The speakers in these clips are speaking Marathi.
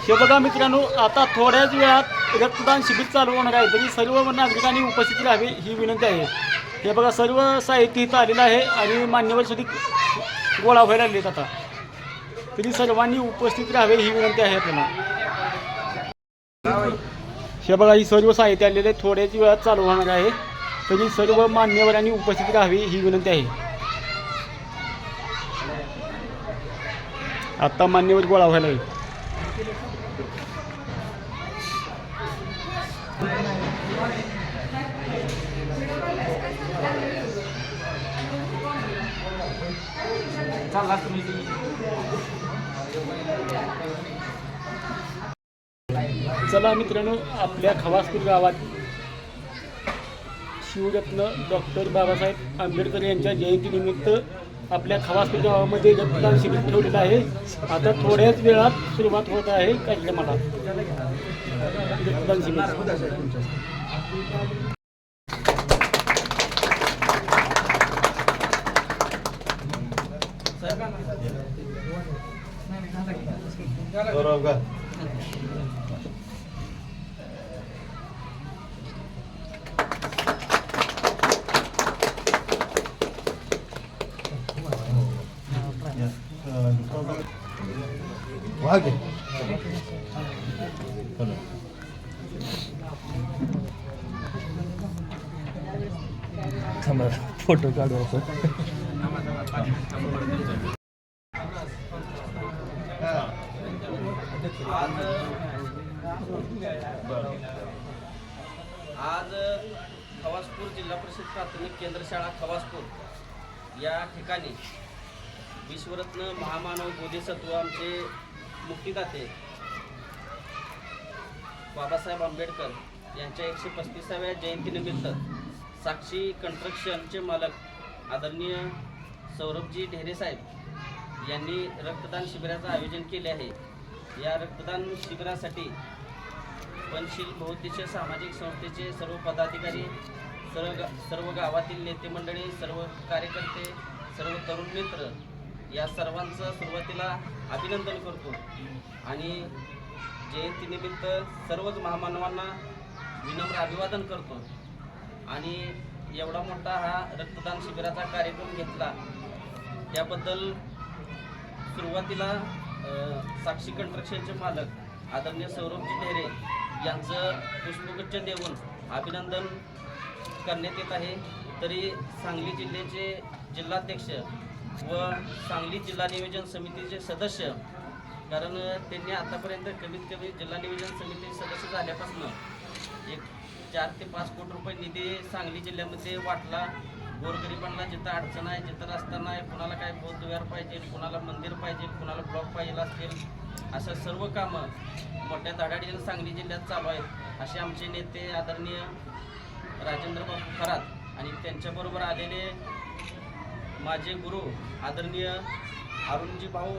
हे बघा मित्रांनो, आता थोड्याच वेळात रक्तदान शिबिर चालू होणार आहे, तरी सर्व नागरिकांनी उपस्थित राहावे ही विनंती आहे. हे बघा सर्व साहित्य इथं आलेलं आहे आणि मान्यवर सुद्धा गोळा व्हायला लागलेत आता, तरी सर्वांनी उपस्थित राहावे ही विनंती आहे आपल्याला. हे बघा ही सर्व साहित्य आलेले थोड्याच वेळात चालू होणार आहे, तरी सर्व मान्यवरांनी उपस्थित राहावी ही विनंती आहे. आता मान्यवर गोळा व्हायला लागले. चला मित्रांनो, आपल्या खवासपूर गावात शिवरत्न डॉक्टर बाबासाहेब आंबेडकर यांच्या जयंतीनिमित्त आपल्या खवासपूर गावामध्ये रक्तदान शिबिर ठेवलेलं आहे. आता थोड्याच वेळात सुरुवात होत आहे कार्यक्रमाला. रक्तदान शिबिर फोटो काढू आपण. आज खवासपूर जिल्हा परिषद प्राथमिक केंद्र शाळा खवासपूर या ठिकाणी विश्वरत्न महामानव बोधिसत्व आमचे मुक्तिदाते बाबासाहेब आंबेडकर यांच्या 135व्या जयंतीनिमित्त साक्षी कंस्ट्रक्शनचे मालक आदरणीय सौरभजी ढेरे साहेब यांनी रक्तदान शिबिराचं आयोजन केले आहे. या रक्तदान शिबिरासाठी पंचशील बहुउद्देशीय सामाजिक संस्थेचे सर्व पदाधिकारी, सर्व गावातील नेते मंडळी, सर्व कार्यकर्ते, सर्व तरुण मित्र या सर्वांचं सुरुवातीला अभिनंदन करतो आणि जयंतीनिमित्त सर्वच महामानवांना विनम्र अभिवादन करतो. आणि एवढा मोठा हा रक्तदान शिबिराचा कार्यक्रम घेतला त्याबद्दल सुरुवातीला साक्षी कंस्ट्रक्शनचे मालक आदरणीय सौरभजी ढेरे यांचं पुष्पगुच्छ देऊन अभिनंदन करण्यात येत आहे. तरी सांगली जिल्ह्याचे जिल्हाध्यक्ष व सांगली जिल्हा नियोजन समितीचे सदस्य, कारण त्यांनी आतापर्यंत कमीत कमी जिल्हा नियोजन समिती सदस्य झाल्यापासून 4 ते 5 कोटी रुपये निधी सांगली जिल्ह्यामध्ये वाटला. गोरगरिबांना जिथं अडचण आहे, जिथं रस्ता नाही, कुणाला काय बौद्धविहार पाहिजे, कुणाला मंदिर पाहिजे, कुणाला ब्लॉक पाहिजे असतील, असं सर्व कामं मोठ्या धडाडीने सांगली जिल्ह्यात चालू आहेत. असे आमचे नेते आदरणीय राजेंद्र बापू खरात आणि त्यांच्याबरोबर आलेले माझे गुरु आदरणीय अरुणजी भाऊ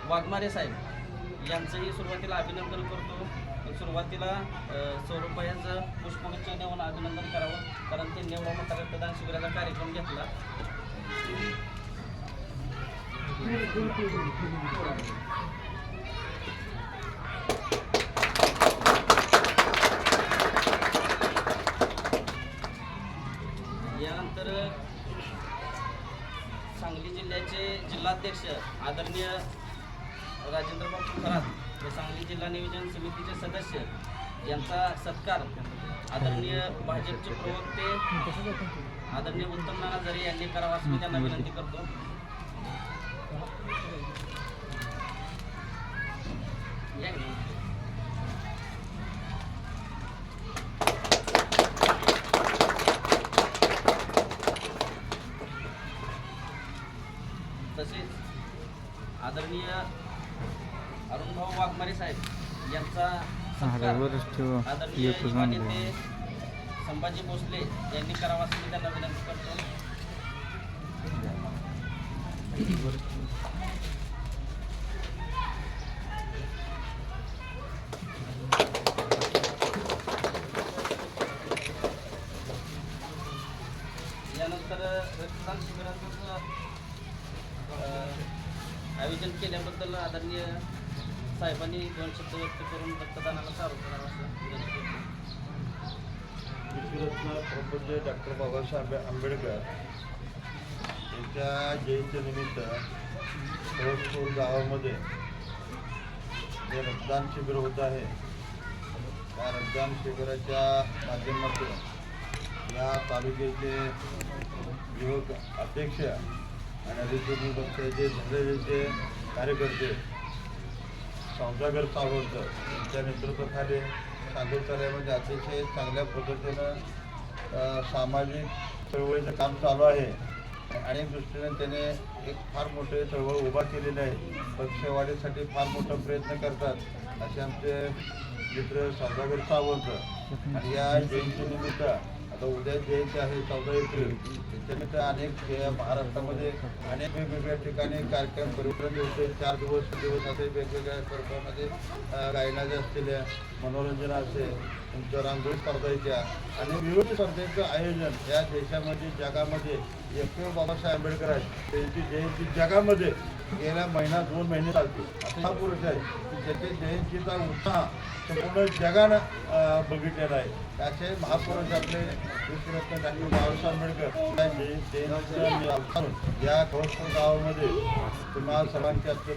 वाघमारे साहेब यांचंही सुरुवातीला अभिनंदन करतो. सुरुवातीला सौरभयांचं पुष्पगुच्छ देऊन अभिनंदन करावं, कारण त्यांनी एवढा मोठा रक्तदान शिबिराचा कार्यक्रम घेतला. यानंतर सांगली जिल्ह्याचे जिल्हाध्यक्ष आदरणीय राजेंद्र बापू खरात व सांगली जिल्हा नियोजन समितीचे सदस्य यांचा सत्कार आदरणीय भाजपचे प्रवक्ते आदरणीय उत्तम नाना जरे यांनी करावा असं मी त्यांना विनंती करतो. तसेच आदरणीय अरुणभाऊ वाघमारे साहेब यांचा सत्कार आदरणीय युवा नेते संभाजी भोसले यांनी करावा असं मी त्यांना विनंती करतो. यानंतर रक्तदान शिबिराचं आयोजन केल्याबद्दल आदरणीय साहेबांनी 2 शब्द व्यक्त करून रक्तदानाला चालू करावं असं विनंती करतो. विश्वरत्न प्रपंच डॉक्टर बाबासाहेब आंबेडकर यांच्या जयंतीनिमित्त कोळसपूर गावामध्ये जे रक्तदान शिबिर होत आहे त्या रक्तदान शिबिराच्या माध्यमातून या तालुक्याचे युवक अध्यक्ष आणि अधिकृत पक्षाचे झालेले कार्यकर्ते सौदागर सावंत यांच्या नेतृत्वाखाली चांदूर तालुक्यामध्ये अतिशय चांगल्या पद्धतीनं सामाजिक चळवळीचं काम चालू आहे. अनेक दृष्टीने त्याने एक फार मोठे चळवळ उभा केलेली आहे. पक्षवाढीसाठी फार मोठा प्रयत्न करतात असे आमचे मित्र सौदागर सावंत. आणि या जयंतीनिमित्त आता उद्या जयंती आहे 14 एप्रिल, त्याच्यानिमित्त अनेक महाराष्ट्रामध्ये अनेक वेगवेगळ्या ठिकाणी कार्यक्रम परिवर्तन होते. 4 दिवस असे वेगवेगळ्या कार्यक्रमामध्ये गायनाचे असलेल्या मनोरंजन असेल, तुमच्या रांगोळी स्पर्धाच्या आणि विविध स्पर्धेचं आयोजन या देशामध्ये जगामध्ये एकमेव बाबासाहेब आंबेडकर आहेत. त्यांची जयंती जगामध्ये गेल्या महिना 2 महिने चालते. असा हा पुरुष आहे की ज्याच्या जयंतीचा उत्साह संपूर्ण जगानं बघितलेला आहे. असे महापुरुष आपले विश्वरत्न डॉक्टर बाबासाहेब आंबेडकर या कोळसपूर गावामध्ये तुम्हाला सर्वांचे आपले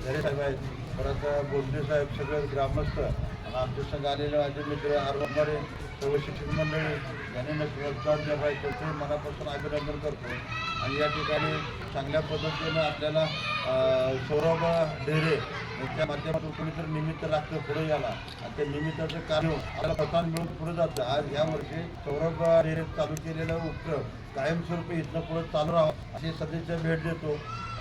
धरे साहेब आहेत, परत बोलणे साहेब, सगळे ग्रामस्थ आणि आमच्या संघ आलेले माझे मित्र आरवारे सर्व शिक्षक मंडळी यांनी रक्तदान देत आहे त्याचे मनापासून अभिनंदन करतो. आणि या ठिकाणी चांगल्या पद्धतीनं आपल्याला सौरभ ढेरे यांच्या माध्यमातून कुणीतरी निमित्त लागतं पुढे याला आणि त्या निमित्ताचं कार्य आपल्याला प्रथम मिळून पुढे जातं. आज या वर्षी सौरभ ढेरे चालू केलेला उपक्रम कायमस्वरूपी इथनं पुढे चालू राहावं अशी सदिच्छा भेट देतो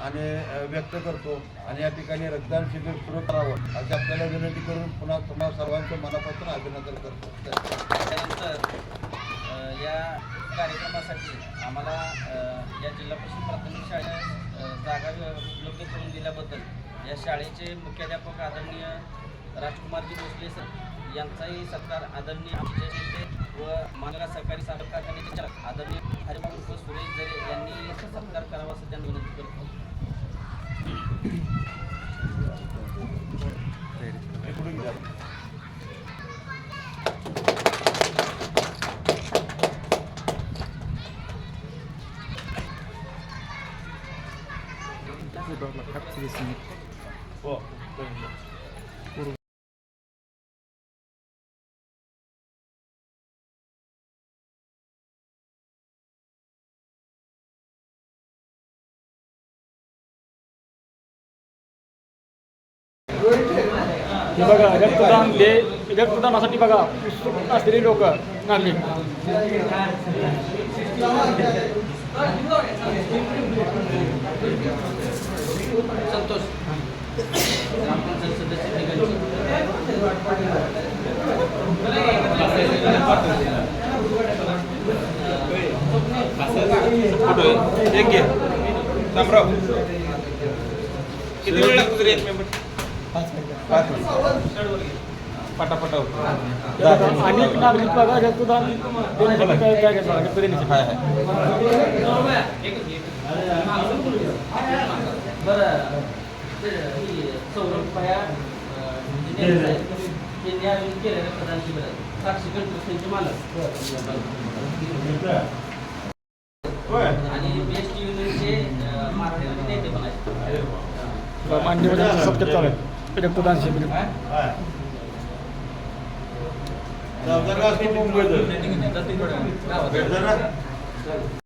आणि व्यक्त करतो. आणि या ठिकाणी रक्तदान शिबिर सुरू करावं अशी आपल्याला विनंती करून पुन्हा तुम्हाला सर्वांचं मनापासून अभिनंदन करतो. त्यानंतर या कार्यक्रमासाठी आम्हाला या जिल्हा परिषद प्राथमिक शाळेत जागा उपलब्ध करून दिल्याबद्दल या शाळेचे मुख्याध्यापक आदरणीय राजकुमारजी भोसले सर यांचाही सत्कार आदरणीय आमचे नेते व मानला सहकारी साखर कारखान्याचे चालक आदरणीय हरिभाऊ उर्फ सुरेश जरे यांनी सत्कार करावा असं त्यांना विनंती करतो. हो. हे बघा रक्तदानासाठी बघा उत्सुक असलेली लोक नागरिक संतोष ग्रामपंचायत सदस्य किती वेळ लागतो तरी 1 मेंबर? 5 मिनिट पटापटा अनेक नागरिक बघा रक्तदान देण्यासाठी काय करतात रक्त देण्यासाठी. बरं सौरभ पया यांनी आयोजित केलं रक्तदान शिबिरात साक्षी कंट्रोलचे मालक आणि बेस्ट युनियनचे मराठी नेते पण आहेत. मान्यवरांचा सत्कार चालू आहे रक्तदान शिबिर. मुंबईत